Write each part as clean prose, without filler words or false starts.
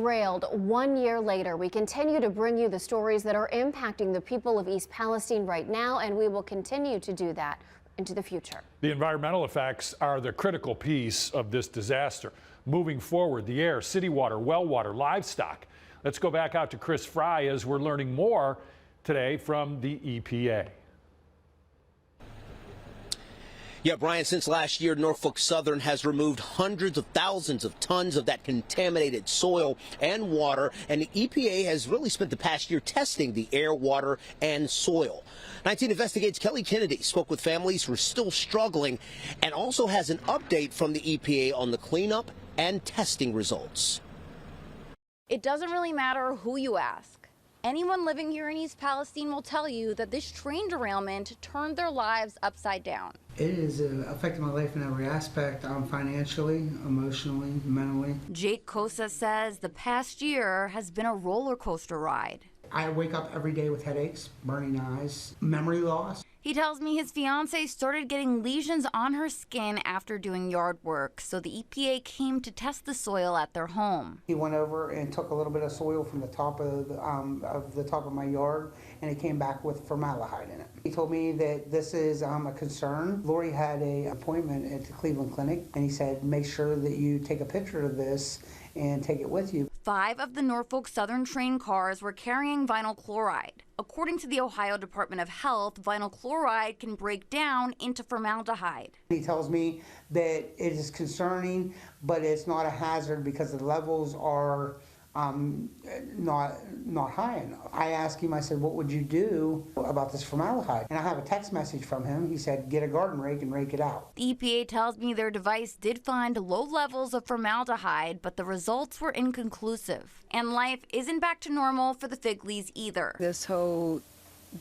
Railed 1 year later, we continue to bring you the stories that are impacting the people of East Palestine right now, and we will continue to do that into the future. The environmental effects are the critical piece of this disaster. Moving forward, the air, city water, well water, livestock. Let's go back out to Chris Fry as we're learning more today from the EPA. Yeah, Brian, since last year, Norfolk Southern has removed hundreds of thousands of tons of that contaminated soil and water, and the EPA has really spent the past year testing the air, water, and soil. 19 Investigates' Kelly Kennedy spoke with families who are still struggling and also has an update from the EPA on the cleanup and testing results. It doesn't really matter who you ask. Anyone living here in East Palestine will tell you that this train derailment turned their lives upside down. It has affected my life in every aspect, financially, emotionally, mentally. Jake Kosa says the past year has been a roller coaster ride. I wake up every day with headaches, burning eyes, memory loss. He tells me his fiancée started getting lesions on her skin after doing yard work, so the EPA came to test the soil at their home. He went over and took a little bit of soil from the top of the top of my yard, and he came back with formaldehyde in it. He told me that this is a concern. Lori had an appointment at the Cleveland Clinic, and he said, make sure that you take a picture of this and take it with you. 5 of the Norfolk Southern train cars were carrying vinyl chloride. According to the Ohio Department of Health, vinyl chloride can break down into formaldehyde. He tells me that it is concerning, but it's not a hazard because the levels are not high enough. I asked him, I said, what would you do about this formaldehyde? And I have a text message from him. He said, get a garden rake and rake it out. The EPA tells me their device did find low levels of formaldehyde, but the results were inconclusive. And life isn't back to normal for the Figleys either. This whole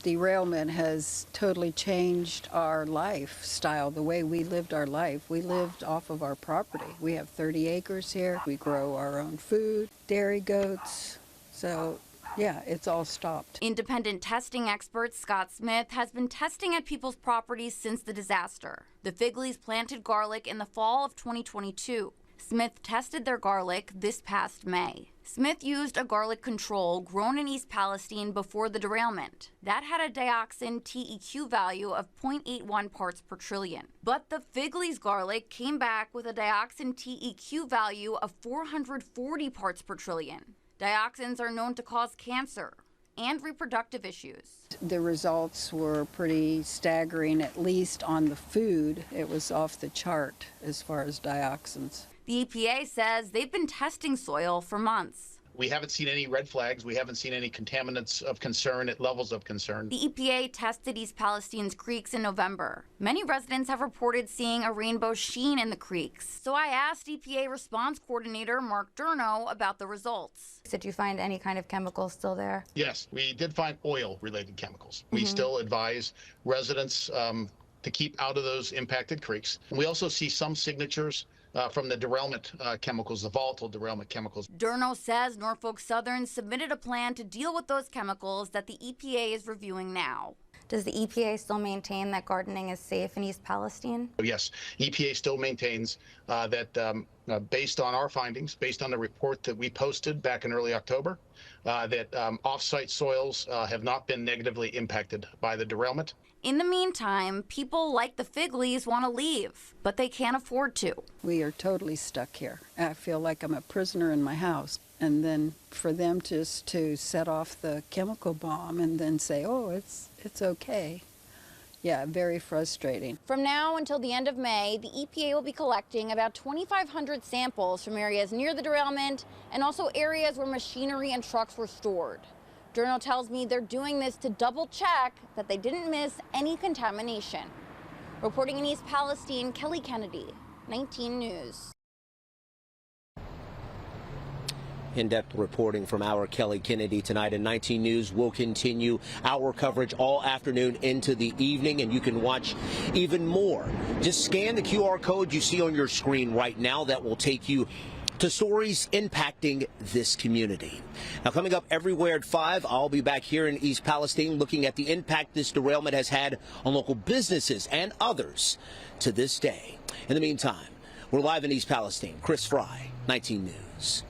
derailment has totally changed our lifestyle, the way we lived our life. We lived off of our property. We have 30 acres here. We grow our own food, dairy goats. So, yeah, it's all stopped. Independent testing expert Scott Smith has been testing at people's properties since the disaster. The Figleys planted garlic in the fall of 2022. Smith tested their garlic this past May. Smith used a garlic control grown in East Palestine before the derailment. That had a dioxin TEQ value of 0.81 parts per trillion. But the Figleys garlic came back with a dioxin TEQ value of 440 parts per trillion. Dioxins are known to cause cancer and reproductive issues. The results were pretty staggering, at least on the food. It was off the chart as far as dioxins. The EPA says they've been testing soil for months. We haven't seen any red flags. We haven't seen any contaminants of concern at levels of concern. The EPA tested East Palestine's creeks in November. Many residents have reported seeing a rainbow sheen in the creeks. So I asked EPA response coordinator Mark Durno about the results. Did you find any kind of chemicals still there? Yes, we did find oil-related chemicals. We still advise residents to keep out of those impacted creeks. We also see some signatures from the derailment chemicals, the volatile derailment chemicals. Durno says Norfolk Southern submitted a plan to deal with those chemicals that the EPA is reviewing now. Does the EPA still maintain that gardening is safe in East Palestine? Yes, EPA still maintains that based on our findings, based on the report that we posted back in early October, that off-site soils have not been negatively impacted by the derailment. In the meantime, people like the Figleys want to leave, but they can't afford to. We are totally stuck here. I feel like I'm a prisoner in my house. And then for them just to set off the chemical bomb and then say, oh, it's okay. Yeah, very frustrating. From now until the end of May, the EPA will be collecting about 2,500 samples from areas near the derailment and also areas where machinery and trucks were stored. Durno tells me they're doing this to double check that they didn't miss any contamination. Reporting in East Palestine, Kelly Kennedy, 19 News. In-depth reporting from our Kelly Kennedy tonight in 19 News. We'll continue our coverage all afternoon into the evening, and you can watch even more. Just scan the QR code you see on your screen right now. That will take you to stories impacting this community. Now, coming up everywhere at 5, I'll be back here in East Palestine looking at the impact this derailment has had on local businesses and others to this day. In the meantime, we're live in East Palestine. Chris Fry, 19 News.